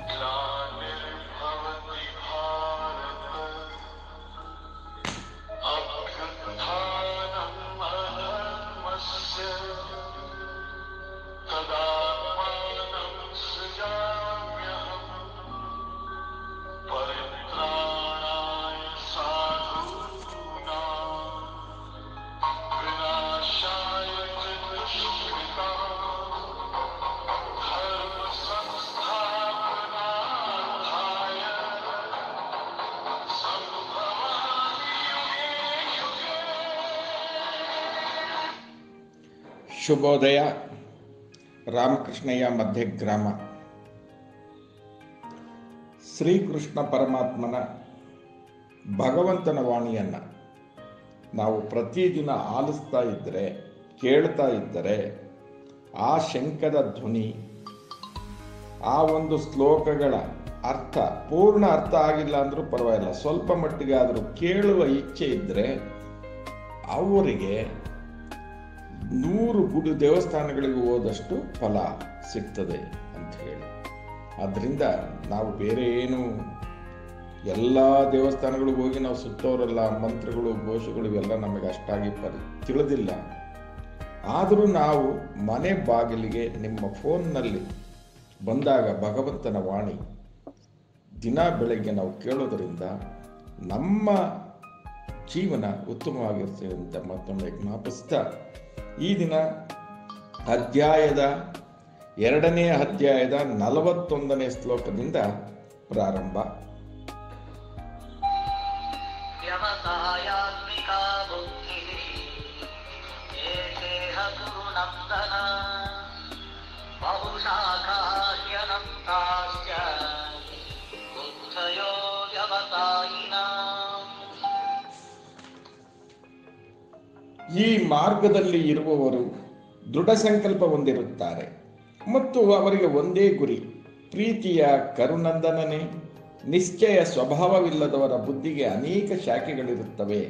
ग्लानिर्भवति भारत अभ्युत्थानम् अधर्मस्य तदात्मानं सृजाम्यहम् परित्राणाय साधूनां विनाशाय च दुष्कृतां धर्म संस्थापनार्थाय संभवामि युगे युगे। ಶುಭೋದಯ. ರಾಮಕೃಷ್ಣಯ್ಯ ಮಧ್ಯಗ್ರಾಮ. ಶ್ರೀಕೃಷ್ಣ ಪರಮಾತ್ಮನ ಭಗವಂತನ ವಾಣಿಯನ್ನು ನಾವು ಪ್ರತಿದಿನ ಆಲಿಸ್ತಾ ಇದ್ದರೆ, ಕೇಳ್ತಾ ಇದ್ದರೆ, ಆ ಶಂಖದ ಧ್ವನಿ, ಆ ಒಂದು ಶ್ಲೋಕಗಳ ಅರ್ಥ, ಪೂರ್ಣ ಅರ್ಥ ಆಗಿಲ್ಲ ಅಂದರೂ ಪರವಾಗಿಲ್ಲ, ಸ್ವಲ್ಪ ಮಟ್ಟಿಗೆ ಆದರೂ ಕೇಳುವ ಇಚ್ಛೆ ಇದ್ದರೆ ಅವರಿಗೆ 100 ಗುಡಿ ದೇವಸ್ಥಾನಗಳಿಗೆ ಹೋದಷ್ಟು ಫಲ ಸಿಗ್ತದೆ ಅಂತ ಹೇಳಿ. ಆದ್ದರಿಂದ ನಾವು ಬೇರೆ ಏನು ಎಲ್ಲ ದೇವಸ್ಥಾನಗಳಿಗೆ ಹೋಗಿ ನಾವು ಸುತ್ತೋರಲ್ಲ, ಮಂತ್ರಗಳು ಘೋಷಗಳು ಇವೆಲ್ಲ ನಮಗೆ ಅಷ್ಟಾಗಿ ತಿಳಿದಿಲ್ಲ. ಆದರೂ ನಾವು ಮನೆ ಬಾಗಿಲಿಗೆ ನಿಮ್ಮ ಫೋನ್ನಲ್ಲಿ ಬಂದಾಗ ಭಗವಂತನ ವಾಣಿ ದಿನ ಬೆಳಗ್ಗೆ ನಾವು ಕೇಳೋದರಿಂದ ನಮ್ಮ ಜೀವನ ಉತ್ತಮವಾಗಿರ್ತದೆ ಅಂತ ಮತ್ತೊಮ್ಮೆ ಜ್ಞಾಪಿಸ್ತಾ, ಈ ದಿನ ಅಧ್ಯಾಯದ 2ನೇ ಅಧ್ಯಾಯದ 41ನೇ ಶ್ಲೋಕದಿಂದ ಪ್ರಾರಂಭ. ವ್ಯವಸಾಯಾತ್ಮಿಕಾ ಬುದ್ಧಿ ಏಕೇಹ ಗುರುನಂದನ ಬಹುಶಾಖಾಹ್ಯನಂತಾಶ್ಚ ಬುದ್ಧಯೋ ವ್ಯವಸಾಯಿನಾಂ. ಈ ಮಾರ್ಗದಲ್ಲಿ ಇರುವವರು ದೃಢ ಸಂಕಲ್ಪ ಹೊಂದಿರುತ್ತಾರೆ ಮತ್ತು ಅವರಿಗೆ ಒಂದೇ ಗುರಿ, ಪ್ರೀತಿಯ ಕರುನಂದನನೇ. ನಿಶ್ಚಯ ಸ್ವಭಾವವಿಲ್ಲದವರ ಬುದ್ಧಿಗೆ ಅನೇಕ ಶಾಖೆಗಳಿರುತ್ತವೆ.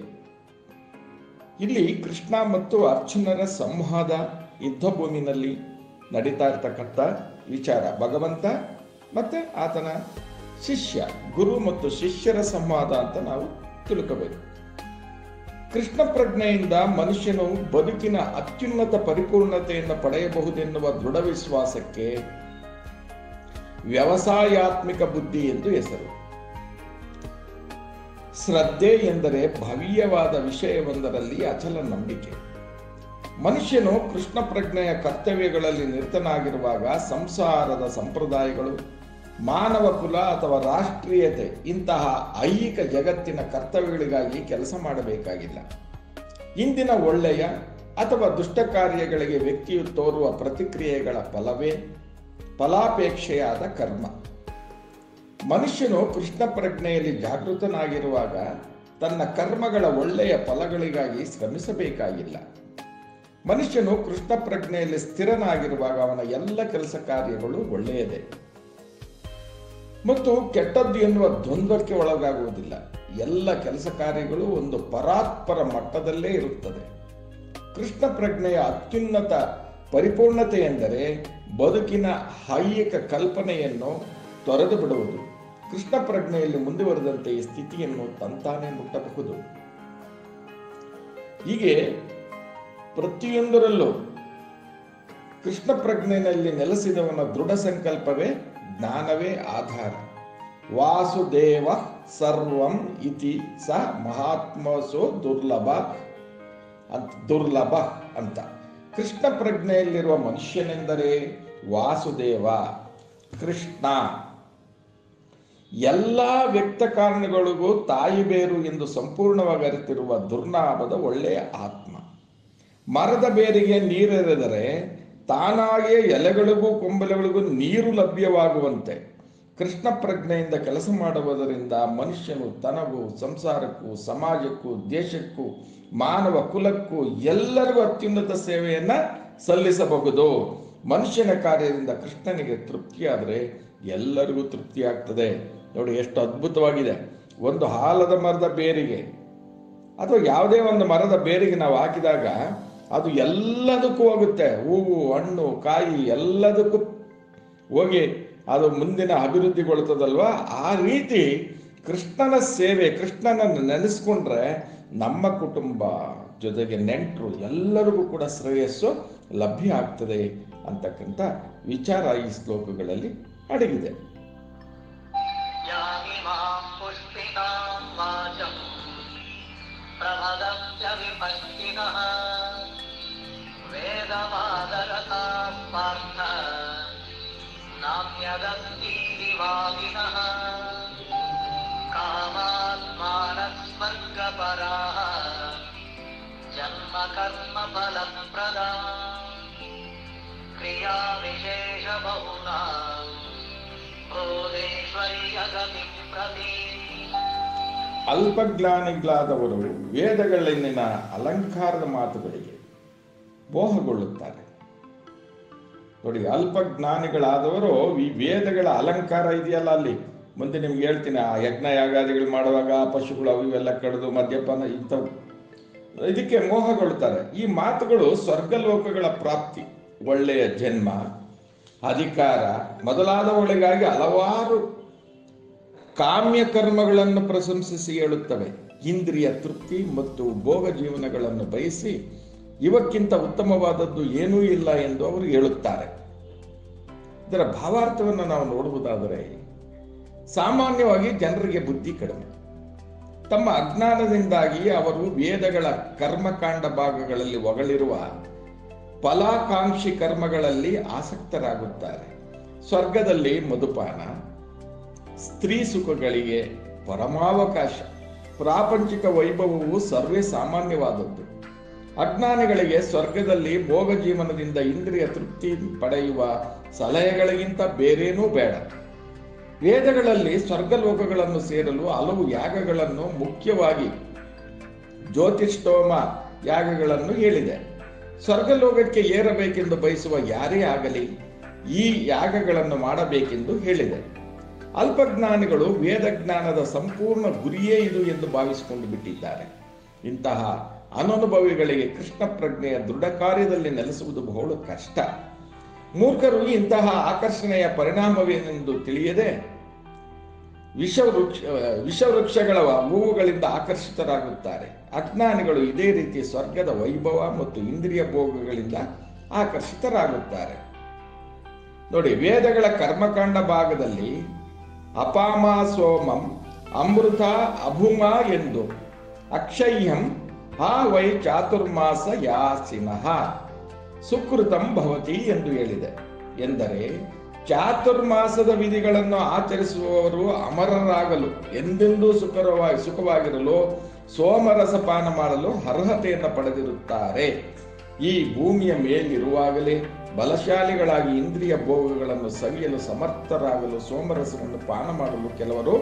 ಇಲ್ಲಿ ಕೃಷ್ಣ ಮತ್ತು ಅರ್ಜುನರ ಸಂವಾದ, ಯುದ್ಧಭೂಮಿನಲ್ಲಿ ನಡೀತಾ ಇರ್ತಕ್ಕಂಥ ವಿಚಾರ, ಭಗವಂತ ಮತ್ತೆ ಆತನ ಶಿಷ್ಯ, ಗುರು ಮತ್ತು ಶಿಷ್ಯರ ಸಂವಾದ ಅಂತ ನಾವು ತಿಳ್ಕೋಬೇಕು. ಕೃಷ್ಣ ಪ್ರಜ್ಞೆಯಿಂದ ಮನುಷ್ಯನು ಬದುಕಿನ ಅತ್ಯುನ್ನತ ಪರಿಪೂರ್ಣತೆಯನ್ನು ಪಡೆಯಬಹುದೆನ್ನುವ ದೃಢ ವಿಶ್ವಾಸಕ್ಕೆ ವ್ಯವಸಾಯಾತ್ಮಿಕ ಬುದ್ಧಿ ಎಂದು ಹೆಸರು. ಶ್ರದ್ಧೆ ಎಂದರೆ ಭವ್ಯವಾದ ವಿಷಯವೊಂದರಲ್ಲಿ ಅಚಲ ನಂಬಿಕೆ. ಮನುಷ್ಯನು ಕೃಷ್ಣ ಪ್ರಜ್ಞೆಯ ಕರ್ತವ್ಯಗಳಲ್ಲಿ ನಿರತನಾಗಿರುವಾಗ ಸಂಸಾರದ ಸಂಪ್ರದಾಯಗಳು, ಮಾನವ ಕುಲ ಅಥವಾ ರಾಷ್ಟ್ರೀಯತೆ ಇಂತಹ ಐಹಿಕ ಜಗತ್ತಿನ ಕರ್ತವ್ಯಗಳಿಗಾಗಿ ಕೆಲಸ ಮಾಡಬೇಕಾಗಿಲ್ಲ. ಇಂದಿನ ಒಳ್ಳೆಯ ಅಥವಾ ದುಷ್ಟ ಕಾರ್ಯಗಳಿಗೆ ವ್ಯಕ್ತಿಯು ತೋರುವ ಪ್ರತಿಕ್ರಿಯೆಗಳ ಫಲವೇ ಫಲಾಪೇಕ್ಷೆಯಾದ ಕರ್ಮ. ಮನುಷ್ಯನು ಕೃಷ್ಣ ಪ್ರಜ್ಞೆಯಲ್ಲಿ ಜಾಗೃತನಾಗಿರುವಾಗ ತನ್ನ ಕರ್ಮಗಳ ಒಳ್ಳೆಯ ಫಲಗಳಿಗಾಗಿ ಶ್ರಮಿಸಬೇಕಾಗಿಲ್ಲ. ಮನುಷ್ಯನು ಕೃಷ್ಣ ಪ್ರಜ್ಞೆಯಲ್ಲಿ ಸ್ಥಿರನಾಗಿರುವಾಗ ಅವನ ಎಲ್ಲ ಕೆಲಸ ಕಾರ್ಯಗಳು ಒಳ್ಳೆಯದೇ ಮತ್ತು ಕೆಟ್ಟದ್ದು ಎನ್ನುವ ದ್ವಂದ್ವಕ್ಕೆ ಒಳಗಾಗುವುದಿಲ್ಲ. ಎಲ್ಲ ಕೆಲಸ ಕಾರ್ಯಗಳು ಒಂದು ಪರಾತ್ಪರ ಮಟ್ಟದಲ್ಲೇ ಇರುತ್ತದೆ. ಕೃಷ್ಣ ಪ್ರಜ್ಞೆಯ ಅತ್ಯುನ್ನತ ಪರಿಪೂರ್ಣತೆ ಎಂದರೆ ಬದುಕಿನ ಐಹಿಕ ಕಲ್ಪನೆಯನ್ನು ತೊರೆದು ಬಿಡುವುದು. ಕೃಷ್ಣ ಪ್ರಜ್ಞೆಯಲ್ಲಿ ಮುಂದುವರೆದಂತೆ ಈ ಸ್ಥಿತಿಯನ್ನು ತಂತಾನೇ ಮುಟ್ಟಬಹುದು. ಹೀಗೆ ಪ್ರತಿಯೊಂದರಲ್ಲೂ ಕೃಷ್ಣ ಪ್ರಜ್ಞೆಯಲ್ಲಿ ನೆಲೆಸಿದವನ ದೃಢ ಸಂಕಲ್ಪವೇ ಜ್ಞಾನವೇ ಆಧಾರ. ವಾಸುದೇವ ಸರ್ವಂ ಇತಿ ಸ ಮಹಾತ್ಮಸೋ ದುರ್ಲಭ ಅಂತ. ಕೃಷ್ಣ ಪ್ರಜ್ಞೆಯಲ್ಲಿರುವ ಮನುಷ್ಯನೆಂದರೆ ವಾಸುದೇವ, ಕೃಷ್ಣ. ಎಲ್ಲ ವ್ಯಕ್ತ ಕಾರಣಗಳಿಗೂ ತಾಯಿ ಬೇರು ಎಂದು ಸಂಪೂರ್ಣವಾಗಿ ಅರಿತಿರುವ ದುರ್ನಾಭದ ಒಳ್ಳೆಯ ಆತ್ಮ. ಮರದ ಬೇರಿಗೆ ನೀರೆರೆದರೆ ತಾನಾಗಿಯೇ ಎಲೆಗಳಿಗೂ ಕೊಂಬೆಗಳಿಗೂ ನೀರು ಲಭ್ಯವಾಗುವಂತೆ ಕೃಷ್ಣ ಪ್ರಜ್ಞೆಯಿಂದ ಕೆಲಸ ಮಾಡುವುದರಿಂದ ಮನುಷ್ಯನು ತನಗೂ, ಸಂಸಾರಕ್ಕೂ, ಸಮಾಜಕ್ಕೂ, ದೇಶಕ್ಕೂ, ಮಾನವ ಕುಲಕ್ಕೂ ಎಲ್ಲರಿಗೂ ಅತ್ಯುನ್ನತ ಸೇವೆಯನ್ನ ಸಲ್ಲಿಸಬಹುದು. ಮನುಷ್ಯನ ಕಾರ್ಯದಿಂದ ಕೃಷ್ಣನಿಗೆ ತೃಪ್ತಿಯಾದರೆ ಎಲ್ಲರಿಗೂ ತೃಪ್ತಿ ಆಗ್ತದೆ. ನೋಡಿ ಎಷ್ಟು ಅದ್ಭುತವಾಗಿದೆ. ಒಂದು ಆಲದ ಮರದ ಬೇರಿಗೆ ಅಥವಾ ಯಾವುದೇ ಒಂದು ಮರದ ಬೇರಿಗೆ ನಾವು ಹಾಕಿದಾಗ ಅದು ಎಲ್ಲದಕ್ಕೂ ಹೋಗುತ್ತೆ. ಹೂವು, ಹಣ್ಣು, ಕಾಯಿ ಎಲ್ಲದಕ್ಕೂ ಹೋಗಿ ಅದು ಮುಂದಿನ ಅಭಿವೃದ್ಧಿಗೊಳ್ತದಲ್ವಾ. ಆ ರೀತಿ ಕೃಷ್ಣನ ಸೇವೆ, ಕೃಷ್ಣನನ್ನು ನೆನೆಸ್ಕೊಂಡ್ರೆ ನಮ್ಮ ಕುಟುಂಬ ಜೊತೆಗೆ ನೆಂಟರು ಎಲ್ಲರಿಗೂ ಕೂಡ ಶ್ರೇಯಸ್ಸು ಲಭ್ಯ ಆಗ್ತದೆ ಅಂತಕ್ಕಂಥ ವಿಚಾರ ಈ ಶ್ಲೋಕಗಳಲ್ಲಿ ಅಡಗಿದೆ. ಯಾಮಿಮಾಂ ಪುಷ್ಪಿತಾಂ ವಾಚಂ ಪ್ರಮದಂಚ ವಿಪಶ್ಚಿನಃ ವೇದವಾದರತಾಂ ಪಾರ್ಥ ನಾಮ್ಯದಂತಿ ವಿವಾದಿನಃ ಕಾಮಾತ್ಮಾನಃ ಸ್ವರ್ಗಪರಾಃ ಜನ್ಮ ಕರ್ಮ ಫಲಪ್ರದಾ ಕ್ರಿಯಾ ವಿಶೇಷ ಬಹುನಾಂ ಕ್ರೋಧೇಶ್ವರ್ಯಗತಿಂ ಪ್ರತಿ. ಅಲ್ಪಜ್ಞಾನಿಗಳಾದವರು ವೇದಗಳಲ್ಲಿನ ಅಲಂಕಾರದ ಮಾತುಗಳಿಗೆ ಮೋಹಗೊಳ್ಳುತ್ತಾರೆ. ನೋಡಿ, ಅಲ್ಪಜ್ಞಾನಿಗಳಾದವರು ಈ ವೇದಗಳ ಅಲಂಕಾರ ಇದೆಯಲ್ಲ, ಅಲ್ಲಿ ಮುಂದೆ ನಿಮ್ಗೆ ಹೇಳ್ತೀನಿ, ಆ ಯಜ್ಞ ಯಾಗಾದಿಗಳು ಮಾಡುವಾಗ ಪಶುಗಳು ಅವು ಇವೆಲ್ಲ ಕಡಿದು ಮದ್ಯಪಾನ ಇಂಥವು, ಇದಕ್ಕೆ ಮೋಹಗೊಳ್ಳುತ್ತಾರೆ. ಈ ಮಾತುಗಳು ಸ್ವರ್ಗಲೋಕಗಳ ಪ್ರಾಪ್ತಿ, ಒಳ್ಳೆಯ ಜನ್ಮ, ಅಧಿಕಾರ ಮೊದಲಾದವುಗಳಿಗಾಗಿ ಹಲವಾರು ಕಾಮ್ಯ ಕರ್ಮಗಳನ್ನು ಪ್ರಶಂಸಿಸಿ ಹೇಳುತ್ತವೆ. ಇಂದ್ರಿಯ ತೃಪ್ತಿ ಮತ್ತು ಭೋಗ ಜೀವನಗಳನ್ನು ಬಯಸಿ ಇವಕ್ಕಿಂತ ಉತ್ತಮವಾದದ್ದು ಏನೂ ಇಲ್ಲ ಎಂದು ಅವರು ಹೇಳುತ್ತಾರೆ. ಇದರ ಭಾವಾರ್ಥವನ್ನು ನಾವು ನೋಡುವುದಾದರೆ, ಸಾಮಾನ್ಯವಾಗಿ ಜನರಿಗೆ ಬುದ್ಧಿ ಕಡಿಮೆ. ತಮ್ಮ ಅಜ್ಞಾನದಿಂದಾಗಿ ಅವರು ವೇದಗಳ ಕರ್ಮಕಾಂಡ ಭಾಗಗಳಲ್ಲಿ ಹೊಗಳಿರುವ ಫಲಾಕಾಂಕ್ಷಿ ಕರ್ಮಗಳಲ್ಲಿ ಆಸಕ್ತರಾಗುತ್ತಾರೆ. ಸ್ವರ್ಗದಲ್ಲಿ ಮಧುಪಾನ, ಸ್ತ್ರೀ ಸುಖಗಳಿಗೆ ಪರಮಾವಕಾಶ, ಪ್ರಾಪಂಚಿಕ ವೈಭವವು ಸರ್ವೇ ಸಾಮಾನ್ಯವಾದದ್ದು. ಅಜ್ಞಾನಿಗಳಿಗೆ ಸ್ವರ್ಗದಲ್ಲಿ ಭೋಗ ಜೀವನದಿಂದ ಇಂದ್ರಿಯ ತೃಪ್ತಿ ಪಡೆಯುವ ಸಲಹೆಗಳಿಗಿಂತ ಬೇರೇನೂ ಬೇಡ. ವೇದಗಳಲ್ಲಿ ಸ್ವರ್ಗಲೋಕಗಳನ್ನು ಸೇರಲು ಹಲವು ಯಾಗಗಳನ್ನು, ಮುಖ್ಯವಾಗಿ ಜ್ಯೋತಿಷ್ಠೋಮ ಯಾಗಗಳನ್ನು ಹೇಳಿದೆ. ಸ್ವರ್ಗಲೋಕಕ್ಕೆ ಏರಬೇಕೆಂದು ಬಯಸುವ ಯಾರೇ ಆಗಲಿ ಈ ಯಾಗಗಳನ್ನು ಮಾಡಬೇಕೆಂದು ಹೇಳಿದೆ. ಅಲ್ಪಜ್ಞಾನಿಗಳು ವೇದಜ್ಞಾನದ ಸಂಪೂರ್ಣ ಗುರಿಯೇ ಇದು ಎಂದು ಭಾವಿಸಿಕೊಂಡು ಬಿಟ್ಟಿದ್ದಾರೆ. ಇಂತಹ ಅನನುಭವಿಗಳಿಗೆ ಕೃಷ್ಣ ಪ್ರಜ್ಞೆಯ ದೃಢ ಕಾರ್ಯದಲ್ಲಿ ನೆಲೆಸುವುದು ಬಹಳ ಕಷ್ಟ. ಮೂರ್ಖರು ಇಂತಹ ಆಕರ್ಷಣೆಯ ಪರಿಣಾಮವೇನೆಂದು ತಿಳಿಯದೆ ವಿಷವೃಕ್ಷಗಳ ಹೂವುಗಳಿಂದ ಆಕರ್ಷಿತರಾಗುತ್ತಾರೆ. ಅಜ್ಞಾನಿಗಳು ಇದೇ ರೀತಿ ಸ್ವರ್ಗದ ವೈಭವ ಮತ್ತು ಇಂದ್ರಿಯ ಭೋಗಗಳಿಂದ ಆಕರ್ಷಿತರಾಗುತ್ತಾರೆ. ನೋಡಿ, ವೇದಗಳ ಕರ್ಮಕಾಂಡ ಭಾಗದಲ್ಲಿ ಅಪಾಮ ಸೋಮಂ ಅಮೃತ ಅಭುಮ ಎಂದು ಅಕ್ಷಯ್ಯಂ ಹಾ ವೈ ಚಾತುರ್ಮಾಸ ಯಾಸಿನಃ ಸುಕೃತಂ ಭವತಿ ಎಂದು ಹೇಳಿದೆ. ಎಂದರೆ ಚಾತುರ್ಮಾಸದ ವಿಧಿಗಳನ್ನು ಆಚರಿಸುವವರು ಅಮರರಾಗಲು, ಎಂದೆಂದೂ ಸುಖವಾಗಿರಲು, ಸೋಮರಸಪಾನ ಮಾಡಲು ಅರ್ಹತೆಯನ್ನು ಪಡೆದಿರುತ್ತಾರೆ. ಈ ಭೂಮಿಯ ಮೇಲಿರುವಾಗಲೇ ಬಲಶಾಲಿಗಳಾಗಿ ಇಂದ್ರಿಯ ಭೋಗಗಳನ್ನು ಸವಿಯಲು ಸಮರ್ಥರಾಗಲು ಸೋಮರಸವನ್ನು ಪಾನ ಮಾಡಲು ಕೆಲವರು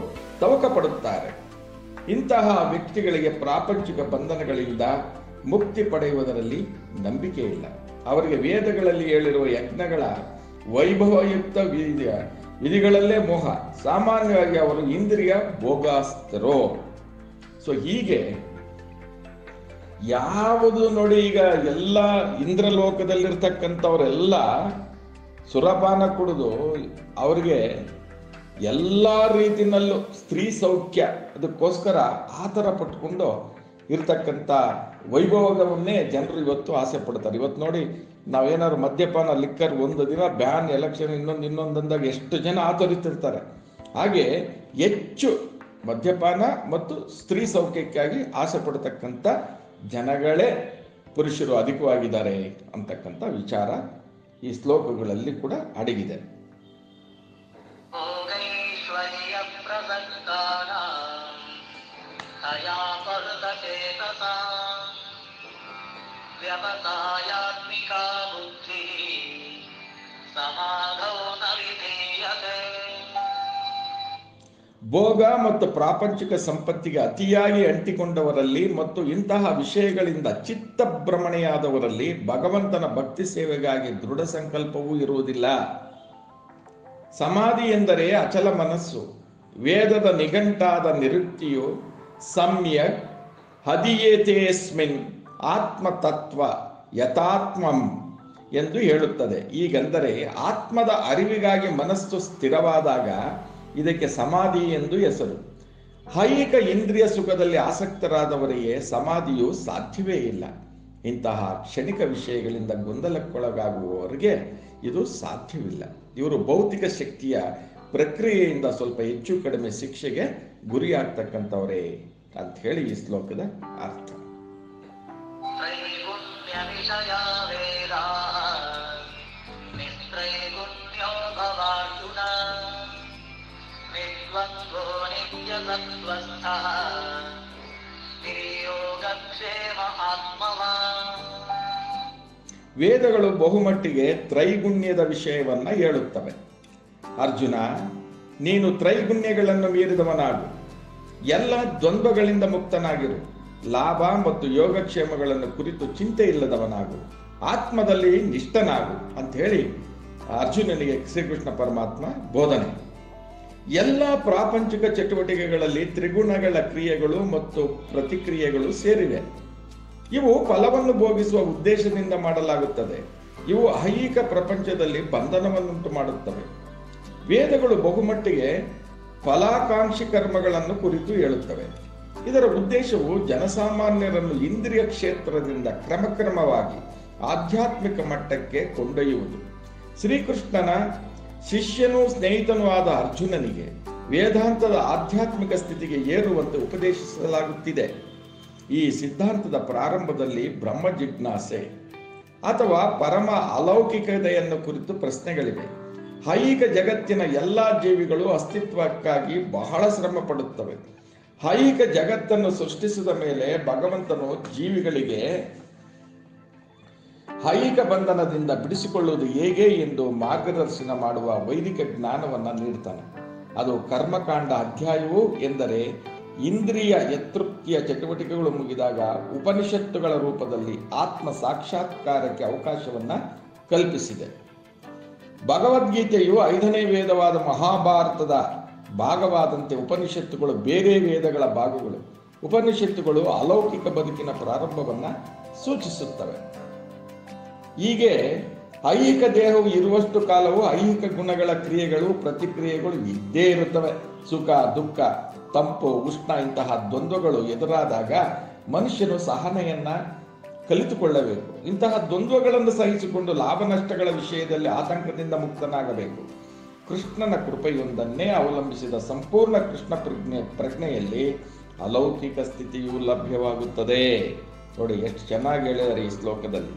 ತವಕ ಪಡುತ್ತಾರೆ. ಇಂತಹ ವ್ಯಕ್ತಿಗಳಿಗೆ ಪ್ರಾಪಂಚಿಕ ಬಂಧನಗಳಿಂದ ಮುಕ್ತಿ ಪಡೆಯುವುದರಲ್ಲಿ ನಂಬಿಕೆ ಇಲ್ಲ. ಅವರಿಗೆ ವೇದಗಳಲ್ಲಿ ಹೇಳಿರುವ ಯಜ್ಞಗಳ ವೈಭವಯುಕ್ತ ವಿಧಿಗಳಲ್ಲೇ ಮೋಹ. ಸಾಮಾನ್ಯವಾಗಿ ಅವರು ಇಂದ್ರಿಯ ಭೋಗಾಸ್ತರೋ. ಸೊ ಹೀಗೆ ಯಾವುದು ನೋಡಿ, ಈಗ ಎಲ್ಲ ಇಂದ್ರಲೋಕದಲ್ಲಿರ್ತಕ್ಕಂಥವರೆಲ್ಲ ಸುರಪಾನ ಕುಡಿದು ಅವರಿಗೆ ಎಲ್ಲ ರೀತಿನಲ್ಲೂ ಸ್ತ್ರೀ ಸೌಖ್ಯ, ಅದಕ್ಕೋಸ್ಕರ ಆ ಥರ ಪಟ್ಕೊಂಡು ಇರ್ತಕ್ಕಂಥ ವೈಭವವನ್ನೇ ಜನರು ಇವತ್ತು ಆಸೆ ಪಡ್ತಾರೆ. ಇವತ್ತು ನೋಡಿ, ನಾವೇನಾದ್ರು ಮದ್ಯಪಾನ, ಲಿಕ್ಕರ್ ಒಂದು ದಿನ ಬ್ಯಾನ್, ಎಲೆಕ್ಷನ್, ಇನ್ನೊಂದಂದಾಗ ಎಷ್ಟು ಜನ ಆತರಿತಿರ್ತಾರೆ. ಹಾಗೆ ಹೆಚ್ಚು ಮದ್ಯಪಾನ ಮತ್ತು ಸ್ತ್ರೀ ಸೌಖ್ಯಕ್ಕಾಗಿ ಆಸೆ ಪಡ್ತಕ್ಕಂಥ ಜನಗಳೇ ಪುರುಷರು ಅಧಿಕವಾಗಿದ್ದಾರೆ ಅಂತಕ್ಕಂಥ ವಿಚಾರ ಈ ಶ್ಲೋಕಗಳಲ್ಲಿ ಕೂಡ ಅಡಗಿದೆ. ವ್ಯವಸಾಯಾತ್ಮಿಕಾ ಬುದ್ಧಿ ಸಮಾಧೌ ನ ವಿಧೀಯತೆ. ಭೋಗ ಮತ್ತು ಪ್ರಾಪಂಚಿಕ ಸಂಪತ್ತಿಗೆ ಅತಿಯಾಗಿ ಅಂಟಿಕೊಂಡವರಲ್ಲಿ ಮತ್ತು ಇಂತಹ ವಿಷಯಗಳಿಂದ ಚಿತ್ತಭ್ರಮಣೆಯಾದವರಲ್ಲಿ ಭಗವಂತನ ಭಕ್ತಿ ಸೇವೆಗಾಗಿ ದೃಢ ಸಂಕಲ್ಪವೂ ಇರುವುದಿಲ್ಲ. ಸಮಾಧಿ ಎಂದರೆ ಅಚಲ ಮನಸ್ಸು. ವೇದದ ನಿಘಂಟಾದ ನಿರುಕ್ತಿಯು ಸಮ್ಯಕ್ ಹದಿಯೇತೇಸ್ಮಿನ್ ಆತ್ಮತತ್ವ ಯಥಾತ್ಮಂ ಎಂದು ಹೇಳುತ್ತದೆ. ಈಗೆಂದರೆ ಆತ್ಮದ ಅರಿವಿಗಾಗಿ ಮನಸ್ಸು ಸ್ಥಿರವಾದಾಗ ಇದಕ್ಕೆ ಸಮಾಧಿ ಎಂದು ಹೆಸರು. ಐಹಿಕ ಇಂದ್ರಿಯ ಸುಖದಲ್ಲಿ ಆಸಕ್ತರಾದವರಿಗೆ ಸಮಾಧಿಯು ಸಾಧ್ಯವೇ ಇಲ್ಲ. ಇಂತಹ ಕ್ಷಣಿಕ ವಿಷಯಗಳಿಂದ ಗೊಂದಲಕ್ಕೊಳಗಾಗುವವರಿಗೆ ಇದು ಸಾಧ್ಯವಿಲ್ಲ. ಇವರು ಭೌತಿಕ ಶಕ್ತಿಯ ಪ್ರಕ್ರಿಯೆಯಿಂದ ಸ್ವಲ್ಪ ಹೆಚ್ಚು ಕಡಿಮೆ ಶಿಕ್ಷೆಗೆ ಗುರಿಯಾಗ್ತಕ್ಕಂಥವರೇ ಅಂತ ಹೇಳಿ ಈ ಶ್ಲೋಕದ ಅರ್ಥ. ತ್ರೈಗುಣ್ಯ ವಿಷಯ ವೇದಾಃ ನಿಸ್ತ್ರೈಗುಣ್ಯೋ ಭವಾರ್ಜುನ ವಿದ್ವಂದ್ವೋ ನಿತ್ಯಸತ್ತ್ವಸ್ಥಃ ಯೋಗಕ್ಷೇಮ ಆತ್ಮವಾನ್. ವೇದಗಳು ಬಹುಮಟ್ಟಿಗೆ ತ್ರೈಗುಣ್ಯದ ವಿಷಯವನ್ನ ಹೇಳುತ್ತವೆ. ಅರ್ಜುನ, ನೀನು ತ್ರೈಗುಣ್ಯಗಳನ್ನು ಮೀರಿದವನಾಗು, ಎಲ್ಲ ದ್ವಂದ್ವಗಳಿಂದ ಮುಕ್ತನಾಗಿರು, ಲಾಭ ಮತ್ತು ಯೋಗಕ್ಷೇಮಗಳನ್ನು ಕುರಿತು ಚಿಂತೆ ಇಲ್ಲದವನಾಗು, ಆತ್ಮದಲ್ಲಿ ನಿಷ್ಠನಾಗು ಅಂತ ಹೇಳಿ ಅರ್ಜುನನಿಗೆ ಶ್ರೀಕೃಷ್ಣ ಪರಮಾತ್ಮ ಬೋಧನೆ. ಎಲ್ಲ ಪ್ರಾಪಂಚಿಕ ಚಟುವಟಿಕೆಗಳಲ್ಲಿ ತ್ರಿಗುಣಗಳ ಕ್ರಿಯೆಗಳು ಮತ್ತು ಪ್ರತಿಕ್ರಿಯೆಗಳು ಸೇರಿವೆ. ಇವು ಫಲವನ್ನು ಭೋಗಿಸುವ ಉದ್ದೇಶದಿಂದ ಮಾಡಲಾಗುತ್ತದೆ. ಇವು ಐಹಿಕ ಪ್ರಪಂಚದಲ್ಲಿ ಬಂಧನವನ್ನುಂಟು ಮಾಡುತ್ತವೆ. ವೇದಗಳು ಬಹುಮಟ್ಟಿಗೆ ಫಲಾಕಾಂಕ್ಷಿ ಕರ್ಮಗಳನ್ನು ಕುರಿತು ಹೇಳುತ್ತವೆ. ಇದರ ಉದ್ದೇಶವು ಜನಸಾಮಾನ್ಯರನ್ನು ಇಂದ್ರಿಯ ಕ್ಷೇತ್ರದಿಂದ ಕ್ರಮಕ್ರಮವಾಗಿ ಆಧ್ಯಾತ್ಮಿಕ ಮಟ್ಟಕ್ಕೆ ಕೊಂಡೊಯ್ಯುವುದು. ಶ್ರೀಕೃಷ್ಣನ ಶಿಷ್ಯನೂ ಸ್ನೇಹಿತನೂ ಆದ ಅರ್ಜುನನಿಗೆ ವೇದಾಂತದ ಆಧ್ಯಾತ್ಮಿಕ ಸ್ಥಿತಿಗೆ ಏರುವಂತೆ ಉಪದೇಶಿಸಲಾಗುತ್ತಿದೆ. ಈ ಸಿದ್ಧಾಂತದ ಪ್ರಾರಂಭದಲ್ಲಿ ಬ್ರಹ್ಮ ಜಿಜ್ಞಾಸೆ ಅಥವಾ ಪರಮ ಅಲೌಕಿಕತೆಯನ್ನು ಕುರಿತು ಪ್ರಶ್ನೆಗಳಿವೆ. ಐಹಿಕ ಜಗತ್ತಿನ ಎಲ್ಲ ಜೀವಿಗಳು ಅಸ್ತಿತ್ವಕ್ಕಾಗಿ ಬಹಳ ಶ್ರಮ ಪಡುತ್ತವೆ. ಐಹಿಕ ಜಗತ್ತನ್ನು ಸೃಷ್ಟಿಸಿದ ಮೇಲೆ ಭಗವಂತನು ಜೀವಿಗಳಿಗೆ ಐಹಿಕ ಬಂಧನದಿಂದ ಬಿಡಿಸಿಕೊಳ್ಳುವುದು ಹೇಗೆ ಎಂದು ಮಾರ್ಗದರ್ಶನ ಮಾಡುವ ವೈದಿಕ ಜ್ಞಾನವನ್ನು ನೀಡ್ತಾನೆ. ಅದು ಕರ್ಮಕಾಂಡ ಅಧ್ಯಾಯವು ಎಂದರೆ ಇಂದ್ರಿಯ ಯತೃಪ್ತಿಯ ಚಟುವಟಿಕೆಗಳು ಮುಗಿದಾಗ ಉಪನಿಷತ್ತುಗಳ ರೂಪದಲ್ಲಿ ಆತ್ಮ ಸಾಕ್ಷಾತ್ಕಾರಕ್ಕೆ ಅವಕಾಶವನ್ನ ಕಲ್ಪಿಸಿದೆ. ಭಗವದ್ಗೀತೆಯು 5ನೇ ವೇದವಾದ ಮಹಾಭಾರತದ ಭಾಗವಾದಂತೆ ಉಪನಿಷತ್ತುಗಳು ಬೇರೆ ವೇದಗಳ ಭಾಗಗಳು. ಉಪನಿಷತ್ತುಗಳು ಅಲೌಕಿಕ ಬದುಕಿನ ಪ್ರಾರಂಭವನ್ನ ಸೂಚಿಸುತ್ತವೆ. ಹೀಗೆ ಐಹಿಕ ದೇಹವು ಇರುವಷ್ಟು ಕಾಲವು ಐಹಿಕ ಗುಣಗಳ ಕ್ರಿಯೆಗಳು ಪ್ರತಿಕ್ರಿಯೆಗಳು ಇದ್ದೇ ಇರುತ್ತವೆ. ಸುಖ ದುಃಖ ತಂಪು ಉಷ್ಣ ಇಂತಹ ದ್ವಂದ್ವಗಳು ಎದುರಾದಾಗ ಮನುಷ್ಯನು ಸಹನೆಯನ್ನ ಕಲಿತುಕೊಳ್ಳಬೇಕು. ಇಂತಹ ದ್ವಂದ್ವಗಳನ್ನು ಸಹಿಸಿಕೊಂಡು ಲಾಭ ನಷ್ಟಗಳ ವಿಷಯದಲ್ಲಿ ಆತಂಕದಿಂದ ಮುಕ್ತನಾಗಬೇಕು. ಕೃಷ್ಣನ ಕೃಪೆಯೊಂದನ್ನೇ ಅವಲಂಬಿಸಿದ ಸಂಪೂರ್ಣ ಕೃಷ್ಣ ಪ್ರಜ್ಞೆಯಲ್ಲಿ ಅಲೌಕಿಕ ಸ್ಥಿತಿಯು ಲಭ್ಯವಾಗುತ್ತದೆ. ನೋಡಿ ಎಷ್ಟು ಚೆನ್ನಾಗಿ ಹೇಳಿದ್ದಾರೆ ಈ ಶ್ಲೋಕದಲ್ಲಿ.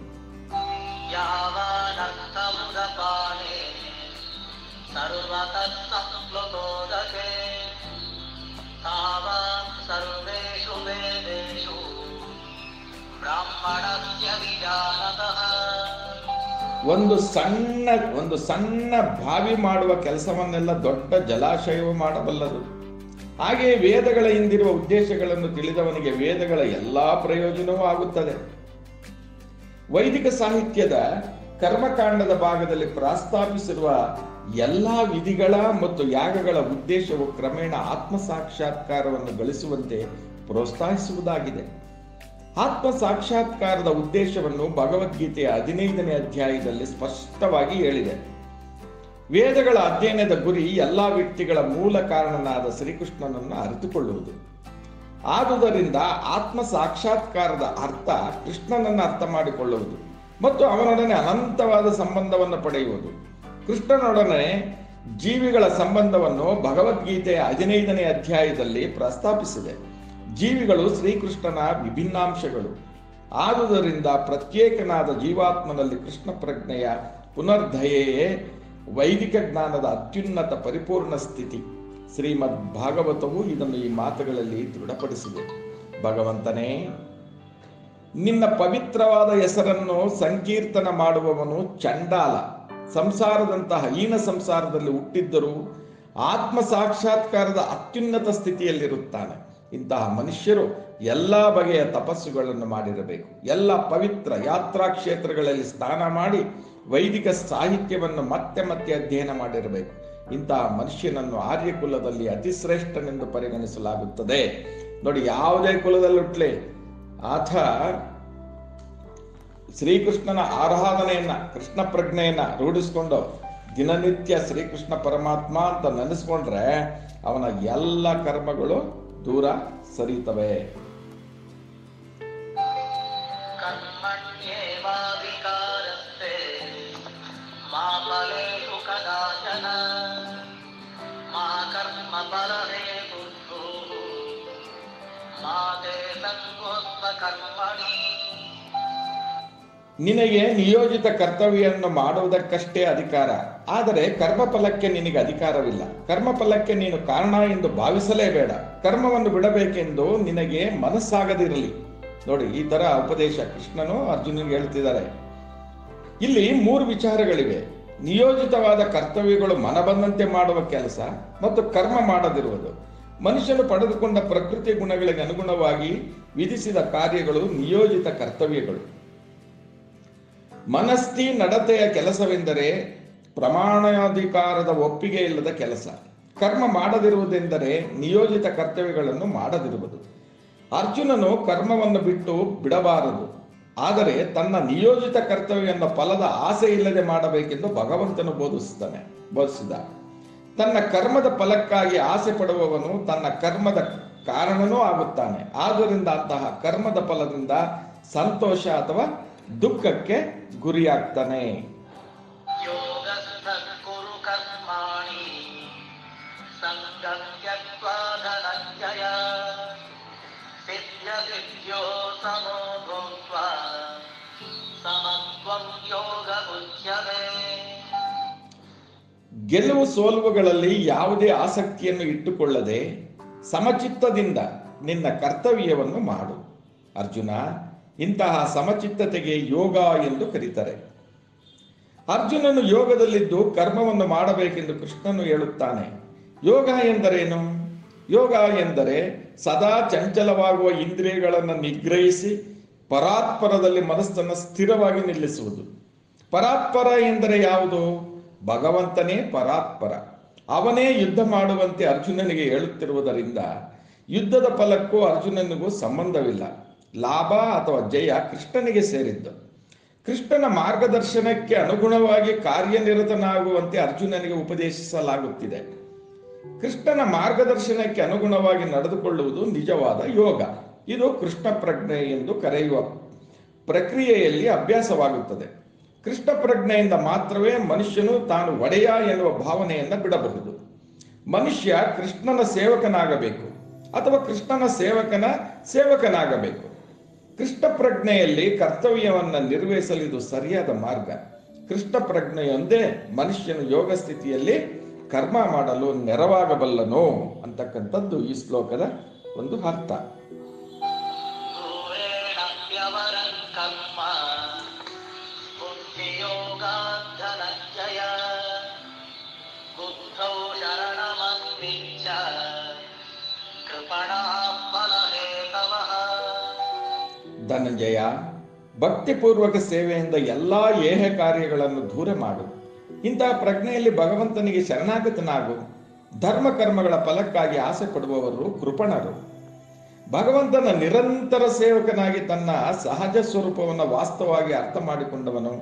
ಯಾವಾನರ್ಥಮುದಪಾನೆ ಸರ್ವತಃ ಸಂಪ್ಲುತೋದಕೆ ತಾವಾನ್ ಸರ್ವೇಷು ವೇದೇಷು ಬ್ರಾಹ್ಮಣಸ್ಯ ವಿಜಾನತಃ. ಒಂದು ಸಣ್ಣ ಬಾವಿ ಮಾಡುವ ಕೆಲಸವನ್ನೆಲ್ಲ ದೊಡ್ಡ ಜಲಾಶಯವು ಮಾಡಬಲ್ಲದು. ಹಾಗೆಯೇ ವೇದಗಳ ಹಿಂದಿರುವ ಉದ್ದೇಶಗಳನ್ನು ತಿಳಿದವನಿಗೆ ವೇದಗಳ ಎಲ್ಲಾ ಪ್ರಯೋಜನವೂ ಆಗುತ್ತದೆ. ವೈದಿಕ ಸಾಹಿತ್ಯದ ಕರ್ಮಕಾಂಡದ ಭಾಗದಲ್ಲಿ ಪ್ರಸ್ತಾಪಿಸಿರುವ ಎಲ್ಲಾ ವಿಧಿಗಳ ಮತ್ತು ಯಾಗಗಳ ಉದ್ದೇಶವು ಕ್ರಮೇಣ ಆತ್ಮ ಸಾಕ್ಷಾತ್ಕಾರವನ್ನು ಗಳಿಸುವಂತೆ ಪ್ರೋತ್ಸಾಹಿಸುವುದಾಗಿದೆ. ಆತ್ಮ ಸಾಕ್ಷಾತ್ಕಾರದ ಉದ್ದೇಶವನ್ನು ಭಗವದ್ಗೀತೆಯ 15ನೇ ಅಧ್ಯಾಯದಲ್ಲಿ ಸ್ಪಷ್ಟವಾಗಿ ಹೇಳಿದೆ. ವೇದಗಳ ಅಧ್ಯಯನದ ಗುರಿ ಎಲ್ಲಾ ವ್ಯಕ್ತಿಗಳ ಮೂಲ ಕಾರಣನಾದ ಶ್ರೀಕೃಷ್ಣನನ್ನು ಅರಿತುಕೊಳ್ಳುವುದು. ಆದುದರಿಂದ ಆತ್ಮ ಸಾಕ್ಷಾತ್ಕಾರದ ಅರ್ಥ ಕೃಷ್ಣನನ್ನು ಅರ್ಥ ಮಾಡಿಕೊಳ್ಳುವುದು ಮತ್ತು ಅವನೊಡನೆ ಅನಂತವಾದ ಸಂಬಂಧವನ್ನು ಪಡೆಯುವುದು. ಕೃಷ್ಣನೊಡನೆ ಜೀವಿಗಳ ಸಂಬಂಧವನ್ನು ಭಗವದ್ಗೀತೆಯ 15ನೇ ಅಧ್ಯಾಯದಲ್ಲಿ ಪ್ರಸ್ತಾಪಿಸಿದೆ. ಜೀವಿಗಳು ಶ್ರೀಕೃಷ್ಣನ ವಿಭಿನ್ನಾಂಶಗಳು. ಆದುದರಿಂದ ಪ್ರತ್ಯೇಕನಾದ ಜೀವಾತ್ಮನಲ್ಲಿ ಕೃಷ್ಣ ಪ್ರಜ್ಞೆಯ ಪುನರ್ದಯೆಯೇ ವೈದಿಕ ಜ್ಞಾನದ ಅತ್ಯುನ್ನತ ಪರಿಪೂರ್ಣ ಸ್ಥಿತಿ. ಶ್ರೀಮದ್ ಭಾಗವತವು ಇದನ್ನು ಈ ಮಾತುಗಳಲ್ಲಿ ದೃಢಪಡಿಸಿದೆ. ಭಗವಂತನೇ, ನಿನ್ನ ಪವಿತ್ರವಾದ ಹೆಸರನ್ನು ಸಂಕೀರ್ತನ ಮಾಡುವವನು ಚಂಡಾಲ, ಸಂಸಾರದಂತಹ ಹೀನ ಸಂಸಾರದಲ್ಲಿ ಹುಟ್ಟಿದ್ದರೂ ಆತ್ಮ ಸಾಕ್ಷಾತ್ಕಾರದ ಅತ್ಯುನ್ನತ ಸ್ಥಿತಿಯಲ್ಲಿರುತ್ತಾನೆ. ಇಂತಹ ಮನುಷ್ಯರು ಎಲ್ಲ ಬಗೆಯ ತಪಸ್ಸುಗಳನ್ನು ಮಾಡಿರಬೇಕು. ಎಲ್ಲ ಪವಿತ್ರ ಯಾತ್ರಾ ಕ್ಷೇತ್ರಗಳಲ್ಲಿ ಸ್ನಾನ ಮಾಡಿ ವೈದಿಕ ಸಾಹಿತ್ಯವನ್ನು ಮತ್ತೆ ಮತ್ತೆ ಅಧ್ಯಯನ ಮಾಡಿರಬೇಕು. ಇಂತಹ ಮನುಷ್ಯನನ್ನು ಆರ್ಯ ಕುಲದಲ್ಲಿ ಅತಿಶ್ರೇಷ್ಠನೆಂದು ಪರಿಗಣಿಸಲಾಗುತ್ತದೆ. ನೋಡಿ, ಯಾವುದೇ ಕುಲದಲ್ಲಿ ಹುಟ್ಟಲಿ ಆತ ಶ್ರೀಕೃಷ್ಣನ ಆರಾಧನೆಯನ್ನ, ಕೃಷ್ಣ ಪ್ರಜ್ಞೆಯನ್ನ ರೂಢಿಸ್ಕೊಂಡು ದಿನನಿತ್ಯ ಶ್ರೀಕೃಷ್ಣ ಪರಮಾತ್ಮ ಅಂತ ನೆನೆಸ್ಕೊಂಡ್ರೆ ಅವನ ಎಲ್ಲ ಕರ್ಮಗಳು ದೂರ ಸರಿತವೆ. कर्मण्येवाधिकारस्ते मा फलेषु कदाचन मा कर्मफलहेतुर्भूः मा ते सङ्गोऽस्मकर्मणि. ನಿನಗೆ ನಿಯೋಜಿತ ಕರ್ತವ್ಯವನ್ನು ಮಾಡುವುದಕ್ಕಷ್ಟೇ ಅಧಿಕಾರ, ಆದರೆ ಕರ್ಮಫಲಕ್ಕೆ ನಿನಗೆ ಅಧಿಕಾರವಿಲ್ಲ. ಕರ್ಮಫಲಕ್ಕೆ ನೀನು ಕಾರಣ ಎಂದು ಭಾವಿಸಲೇಬೇಡ. ಕರ್ಮವನ್ನು ಬಿಡಬೇಕೆಂದು ನಿನಗೆ ಮನಸ್ಸಾಗದಿರಲಿ. ನೋಡಿ, ಈ ತರ ಉಪದೇಶ ಕೃಷ್ಣನು ಅರ್ಜುನನಿಗೆ ಹೇಳ್ತಿದ್ದಾರೆ. ಇಲ್ಲಿ 3 ವಿಚಾರಗಳಿವೆ. ನಿಯೋಜಿತವಾದ ಕರ್ತವ್ಯಗಳು ಮನಬಂದಂತೆ ಮಾಡುವ ಕೆಲಸ ಮತ್ತು ಕರ್ಮ ಮಾಡದಿರುವುದು. ಮನುಷ್ಯನು ಪಡೆದುಕೊಂಡ ಪ್ರಕೃತಿ ಗುಣಗಳಿಗೆ ಅನುಗುಣವಾಗಿ ವಿಧಿಸಿದ ಕಾರ್ಯಗಳು ನಿಯೋಜಿತ ಕರ್ತವ್ಯಗಳು. ಮನಸ್ಥಿ ನಡತೆಯ ಕೆಲಸವೆಂದರೆ ಪ್ರಮಾಣಾಧಿಕಾರದ ಒಪ್ಪಿಗೆ ಇಲ್ಲದ ಕೆಲಸ. ಕರ್ಮ ಮಾಡದಿರುವುದೆಂದರೆ ನಿಯೋಜಿತ ಕರ್ತವ್ಯಗಳನ್ನು ಮಾಡದಿರುವುದು. ಅರ್ಜುನನು ಕರ್ಮವನ್ನು ಬಿಟ್ಟು ಬಿಡಬಾರದು, ಆದರೆ ತನ್ನ ನಿಯೋಜಿತ ಕರ್ತವ್ಯವನ್ನು ಫಲದ ಆಸೆ ಇಲ್ಲದೆ ಮಾಡಬೇಕೆಂದು ಭಗವಂತನು ಬೋಧಿಸಿದ. ತನ್ನ ಕರ್ಮದ ಫಲಕ್ಕಾಗಿ ಆಸೆ ಪಡುವವನು ತನ್ನ ಕರ್ಮದ ಕಾರಣನೂ ಆಗುತ್ತಾನೆ. ಆದ್ದರಿಂದ ಅಂತಹ ಕರ್ಮದ ಫಲದಿಂದ ಸಂತೋಷ ಅಥವಾ ದುಃಖಕ್ಕೆ ಗುರಿಯಾಗ್ತಾನೆ. ಯೋಗಸ್ಥಃ ಕುರು ಕರ್ಮಾಣಿ ಸಂಗಂ ತ್ಯಕ್ತ್ವಾ ಧನಂಜಯ ಸಿದ್ಧ್ಯಸಿದ್ಧ್ಯೋ ಸಮೋ ಭೂತ್ವಾ ಸಮತ್ವಂ ಯೋಗ ಉಚ್ಯತೆ. ಗೆಲುವು ಸೋಲುವುಗಳಲ್ಲಿ ಯಾವುದೇ ಆಸಕ್ತಿಯನ್ನು ಇಟ್ಟುಕೊಳ್ಳದೆ ಸಮಚಿತ್ತದಿಂದ ನಿನ್ನ ಕರ್ತವ್ಯವನ್ನು ಮಾಡು. ಅರ್ಜುನ, ಇಂತಹ ಸಮಚಿತ್ತತೆಗೆ ಯೋಗ ಎಂದು ಕರೀತಾರೆ. ಅರ್ಜುನನು ಯೋಗದಲ್ಲಿದ್ದು ಕರ್ಮವನ್ನು ಮಾಡಬೇಕೆಂದು ಕೃಷ್ಣನು ಹೇಳುತ್ತಾನೆ. ಯೋಗ ಎಂದರೇನು? ಯೋಗ ಎಂದರೆ ಸದಾ ಚಂಚಲವಾಗುವ ಇಂದ್ರಿಯಗಳನ್ನು ನಿಗ್ರಹಿಸಿ ಪರಾತ್ಪರದಲ್ಲಿ ಮನಸ್ಸನ್ನು ಸ್ಥಿರವಾಗಿ ನಿಲ್ಲಿಸುವುದು. ಪರಾತ್ಪರ ಎಂದರೆ ಯಾವುದು? ಭಗವಂತನೇ ಪರಾತ್ಪರ. ಅವನೇ ಯುದ್ಧ ಮಾಡುವಂತೆ ಅರ್ಜುನನಿಗೆ ಹೇಳುತ್ತಿರುವುದರಿಂದ ಯುದ್ಧದ ಫಲಕ್ಕೂ ಅರ್ಜುನನಿಗೂ ಸಂಬಂಧವಿಲ್ಲ. ಲಾಭ ಅಥವಾ ಜಯ ಕೃಷ್ಣನಿಗೆ ಸೇರಿದ್ದು. ಕೃಷ್ಣನ ಮಾರ್ಗದರ್ಶನಕ್ಕೆ ಅನುಗುಣವಾಗಿ ಕಾರ್ಯನಿರತನಾಗುವಂತೆ ಅರ್ಜುನನಿಗೆ ಉಪದೇಶಿಸಲಾಗುತ್ತಿದೆ. ಕೃಷ್ಣನ ಮಾರ್ಗದರ್ಶನಕ್ಕೆ ಅನುಗುಣವಾಗಿ ನಡೆದುಕೊಳ್ಳುವುದು ನಿಜವಾದ ಯೋಗ. ಇದು ಕೃಷ್ಣ ಪ್ರಜ್ಞೆ ಎಂದು ಕರೆಯುವ ಪ್ರಕ್ರಿಯೆಯಲ್ಲಿ ಅಭ್ಯಾಸವಾಗುತ್ತದೆ. ಕೃಷ್ಣ ಪ್ರಜ್ಞೆಯಿಂದ ಮಾತ್ರವೇ ಮನುಷ್ಯನು ತಾನು ಒಡೆಯ ಎನ್ನುವ ಭಾವನೆಯನ್ನು ಬಿಡಬಹುದು. ಮನುಷ್ಯ ಕೃಷ್ಣನ ಸೇವಕನಾಗಬೇಕು ಅಥವಾ ಕೃಷ್ಣನ ಸೇವಕನಾಗಬೇಕು. ಕೃಷ್ಣ ಪ್ರಜ್ಞೆಯಲ್ಲಿ ಕರ್ತವ್ಯವನ್ನು ನಿರ್ವಹಿಸಲು ಇದು ಸರಿಯಾದ ಮಾರ್ಗ. ಕೃಷ್ಣ ಪ್ರಜ್ಞೆಯೊಂದೇ ಮನುಷ್ಯನು ಯೋಗ ಸ್ಥಿತಿಯಲ್ಲಿ ಕರ್ಮ ಮಾಡಲು ನೆರವಾಗಬಲ್ಲನು ಅಂತಕ್ಕಂಥದ್ದು ಈ ಶ್ಲೋಕದ ಒಂದು ಅರ್ಥ. ದೂರೇಣಪ್ಯವರಂ ಕರ್ಮ ಬುದ್ಧಿಯೋಗಾತ್ ಧನಂಜಯ ಬುದ್ಧೌ ಶರಣಮನ್ವಿಚ್ಛ ಕೃಪಣಃ ಫಲಹೇತವಃ. ಧನಂಜಯ, ಭಕ್ತಿಪೂರ್ವಕ ಸೇವೆಯಿಂದ ಎಲ್ಲಾ ಏಹ ಕಾರ್ಯಗಳನ್ನು ದೂರ ಮಾಡು. ಇಂತಹ ಪ್ರಜ್ಞೆಯಲ್ಲಿ ಭಗವಂತನಿಗೆ ಶರಣಾಗತನಾಗು. ಧರ್ಮ ಕರ್ಮಗಳ ಫಲಕ್ಕಾಗಿ ಆಸೆ ಪಡುವವರು ಕೃಪಣರು. ಭಗವಂತನ ನಿರಂತರ ಸೇವಕನಾಗಿ ತನ್ನ ಸಹಜ ಸ್ವರೂಪವನ್ನು ವಾಸ್ತವವಾಗಿ ಅರ್ಥ ಮಾಡಿಕೊಂಡವನು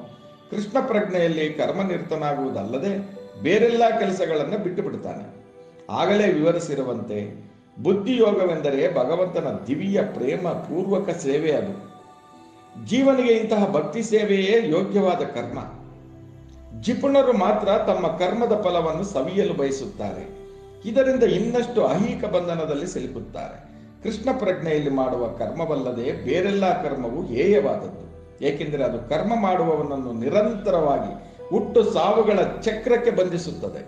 ಕೃಷ್ಣ ಪ್ರಜ್ಞೆಯಲ್ಲಿ ಕರ್ಮನಿರತನಾಗುವುದಲ್ಲದೆ ಬೇರೆಲ್ಲ ಕೆಲಸಗಳನ್ನು ಬಿಟ್ಟು ಬಿಡುತ್ತಾನೆ. ಆಗಲೇ ವಿವರಿಸಿರುವಂತೆ ಬುದ್ಧಿಯೋಗವೆಂದರೆ ಭಗವಂತನ ದಿವ್ಯ ಪ್ರೇಮ ಪೂರ್ವಕ ಸೇವೆ. ಅದು ಜೀವನಿಗೆ ಇಂತಹ ಭಕ್ತಿ ಸೇವೆಯೇ ಯೋಗ್ಯವಾದ ಕರ್ಮ. ಜಿಪುಣರು ಮಾತ್ರ ತಮ್ಮ ಕರ್ಮದ ಫಲವನ್ನು ಸವಿಯಲು ಬಯಸುತ್ತಾರೆ. ಇದರಿಂದ ಇನ್ನಷ್ಟು ಐಹಿಕ ಬಂಧನದಲ್ಲಿ ಸಿಲುಕುತ್ತಾರೆ. ಕೃಷ್ಣ ಪ್ರಜ್ಞೆಯಲ್ಲಿ ಮಾಡುವ ಕರ್ಮವಲ್ಲದೆ ಬೇರೆಲ್ಲ ಕರ್ಮವು ಹೇಯವಾದದ್ದು. ಏಕೆಂದರೆ ಅದು ಕರ್ಮ ಮಾಡುವವನನ್ನು ನಿರಂತರವಾಗಿ ಹುಟ್ಟು ಸಾವುಗಳ ಚಕ್ರಕ್ಕೆ ಬಂಧಿಸುತ್ತದೆ.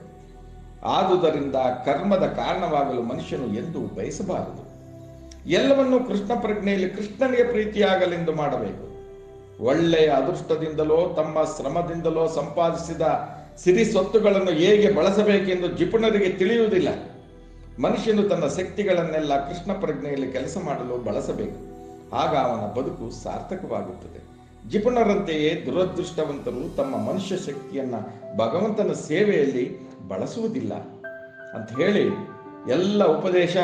ಆದುದರಿಂದ ಕರ್ಮದ ಕಾರಣವಾಗಲು ಮನುಷ್ಯನು ಎಂದೂ ಬಯಸಬಾರದು. ಎಲ್ಲವನ್ನೂ ಕೃಷ್ಣ ಪ್ರಜ್ಞೆಯಲ್ಲಿ ಕೃಷ್ಣನಿಗೆ ಪ್ರೀತಿಯಾಗಲೆಂದು ಮಾಡಬೇಕು. ಒಳ್ಳೆಯ ಅದೃಷ್ಟದಿಂದಲೋ ತಮ್ಮ ಶ್ರಮದಿಂದಲೋ ಸಂಪಾದಿಸಿದ ಸಿರಿ ಸ್ವತ್ತುಗಳನ್ನು ಹೇಗೆ ಬಳಸಬೇಕೆಂದು ಜಿಪುಣರಿಗೆ ತಿಳಿಯುವುದಿಲ್ಲ. ಮನುಷ್ಯನು ತನ್ನ ಶಕ್ತಿಗಳನ್ನೆಲ್ಲ ಕೃಷ್ಣ ಪ್ರಜ್ಞೆಯಲ್ಲಿ ಕೆಲಸ ಮಾಡಲು ಬಳಸಬೇಕು. ಆಗ ಅವನ ಬದುಕು ಸಾರ್ಥಕವಾಗುತ್ತದೆ. ಜಿಪುಣರಂತೆಯೇ ದುರದೃಷ್ಟವಂತರು ತಮ್ಮ ಮನುಷ್ಯ ಶಕ್ತಿಯನ್ನ ಭಗವಂತನ ಸೇವೆಯಲ್ಲಿ ಬಳಸುವುದಿಲ್ಲ ಅಂತ ಹೇಳಿ ಎಲ್ಲ ಉಪದೇಶ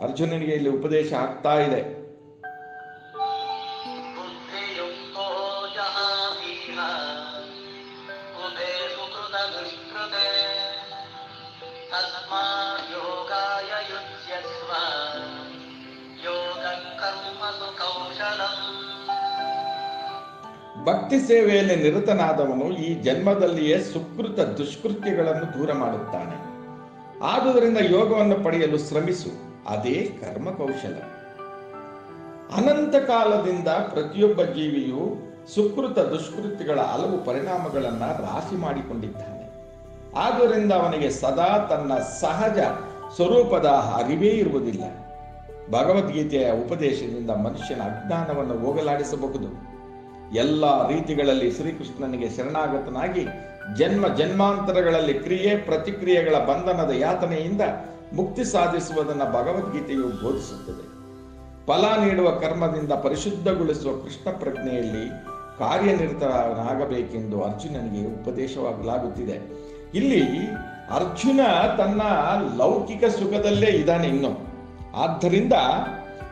ಅರ್ಜುನನಿಗೆ ಇಲ್ಲಿ ಉಪದೇಶ ಆಗ್ತಾ ಇದೆ. ಬುದ್ಧಿಯುಕ್ತೋ ಜಹಾತಿ ಭಕ್ತಿ ಸೇವೆಯಲ್ಲಿ ನಿರತನಾದವನು ಈ ಜನ್ಮದಲ್ಲಿಯೇ ಸುಕೃತ ದುಷ್ಕೃತ್ಯಗಳನ್ನು ದೂರ ಮಾಡುತ್ತಾನೆ. ಆದುದರಿಂದ ಯೋಗವನ್ನು ಪಡೆಯಲು ಶ್ರಮಿಸು, ಅದೇ ಕರ್ಮ ಕೌಶಲ. ಅನಂತ ಕಾಲದಿಂದ ಪ್ರತಿಯೊಬ್ಬ ಜೀವಿಯು ಸುಕೃತ ದುಷ್ಕೃತ್ಯಗಳ ಹಲವು ಪರಿಣಾಮಗಳನ್ನು ರಾಶಿ ಮಾಡಿಕೊಂಡಿದ್ದಾನೆ. ಆದುದರಿಂದ ಅವನಿಗೆ ಸದಾ ತನ್ನ ಸಹಜ ಸ್ವರೂಪದ ಅರಿವೇ ಇರುವುದಿಲ್ಲ. ಭಗವದ್ಗೀತೆಯ ಉಪದೇಶದಿಂದ ಮನುಷ್ಯನ ಅಜ್ಞಾನವನ್ನು ಹೋಗಲಾಡಿಸಬಹುದು. ಎಲ್ಲ ರೀತಿಗಳಲ್ಲಿ ಶ್ರೀಕೃಷ್ಣನಿಗೆ ಶರಣಾಗತನಾಗಿ ಜನ್ಮ ಜನ್ಮಾಂತರಗಳಲ್ಲಿ ಕ್ರಿಯೆ ಪ್ರತಿಕ್ರಿಯೆಗಳ ಬಂಧನದ ಯಾತನೆಯಿಂದ ಮುಕ್ತಿ ಸಾಧಿಸುವುದನ್ನು ಭಗವದ್ಗೀತೆಯು ಬೋಧಿಸುತ್ತದೆ. ಫಲ ನೀಡುವ ಕರ್ಮದಿಂದ ಪರಿಶುದ್ಧಗೊಳಿಸುವ ಕೃಷ್ಣ ಪ್ರಜ್ಞೆಯಲ್ಲಿ ಕಾರ್ಯನಿರತನಾಗಬೇಕೆಂದು ಅರ್ಜುನನಿಗೆ ಉಪದೇಶವಾಗಲಾಗುತ್ತಿದೆ. ಇಲ್ಲಿ ಅರ್ಜುನ ತನ್ನ ಲೌಕಿಕ ಸುಖದಲ್ಲೇ ಇದ್ದಾನೆ ಇನ್ನು. ಆದ್ದರಿಂದ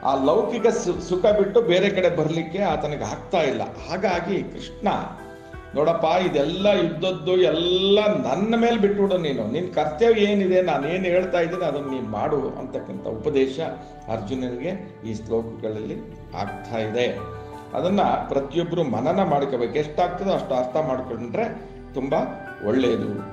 ಆ ಲೌಕಿಕ ಸುಖ ಬಿಟ್ಟು ಬೇರೆ ಕಡೆ ಬರಲಿಕ್ಕೆ ಆತನಿಗೆ ಆಗ್ತಾ ಇಲ್ಲ. ಹಾಗಾಗಿ ಕೃಷ್ಣ, ನೋಡಪ್ಪ, ಇದೆಲ್ಲ ಇದ್ದದ್ದು ಎಲ್ಲ ನನ್ನ ಮೇಲೆ ಬಿಟ್ಬಿಡು, ನಿನ್ನ ಕರ್ತವ್ಯ ಏನಿದೆ, ನಾನೇನು ಹೇಳ್ತಾ ಇದ್ದೀನಿ ಅದನ್ನು ನೀನು ಮಾಡು ಅಂತಕ್ಕಂಥ ಉಪದೇಶ ಅರ್ಜುನನಿಗೆ ಈ ಶ್ಲೋಕಗಳಲ್ಲಿ ಆಗ್ತಾ ಇದೆ. ಅದನ್ನು ಪ್ರತಿಯೊಬ್ಬರು ಮನನ ಮಾಡ್ಕೋಬೇಕು. ಎಷ್ಟಾಗ್ತದೋ ಅಷ್ಟು ಅರ್ಥ ಮಾಡ್ಕೊಂಡ್ರೆ ತುಂಬ ಒಳ್ಳೆಯದು.